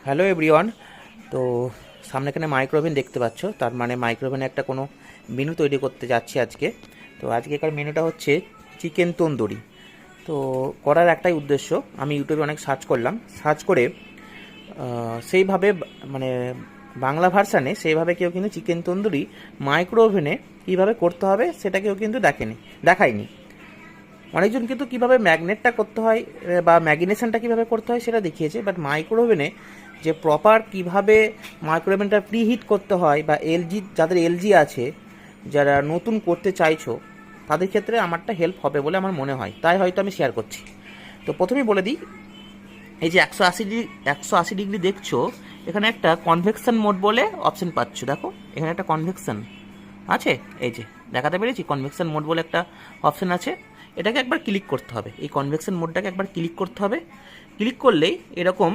Hello everyone. তো সামনে এখানে মাইক্রোওভেন দেখতে পাচ্ছ, তার মানে মাইক্রোওভেনে একটা কোনো মেনু তৈরি করতে যাচ্ছি আজকে। তো আজকেকার মেনুটা হচ্ছে চিকেন তন্দুরি। তো করার একটাই উদ্দেশ্য, আমি ইউটিউবে অনেক সার্চ করলাম, সার্চ করে সেইভাবে মানে বাংলা ভার্সানে সেইভাবে কেউ কিন্তু চিকেন তন্দুরি মাইক্রোওভেনে কীভাবে করতে হবে সেটা কেউ কিন্তু দেখায়নি। অনেকজন কিন্তু কীভাবে ম্যাগনেটটা করতে হয় বা ম্যাগিনেশনটা কীভাবে করতে হয় সেটা দেখিয়েছে, বাট মাইক্রোওভেনে যে প্রপার কীভাবে মাইক্রোওভেনটা প্রিহিট করতে হয়, বা যাদের এলজি আছে, যারা নতুন করতে চাইছো তাদের ক্ষেত্রে আমারটা হেল্প হবে বলে আমার মনে হয়, তাই হয়তো আমি শেয়ার করছি। তো প্রথমেই বলে দিই, এই যে 180 ডিগ্রি দেখছো, এখানে একটা কনভেকশন মোড বলে অপশন পাচ্ছ। দেখো এখানে একটা কনভেকশন আছে, এই যে দেখাতে পেরেছি, কনভেকশন মোড বলে একটা অপশন আছে। এটাকে একবার ক্লিক করতে হবে, এই কনভেকশন মোডটাকে একবার ক্লিক করতে হবে। ক্লিক করলেই এরকম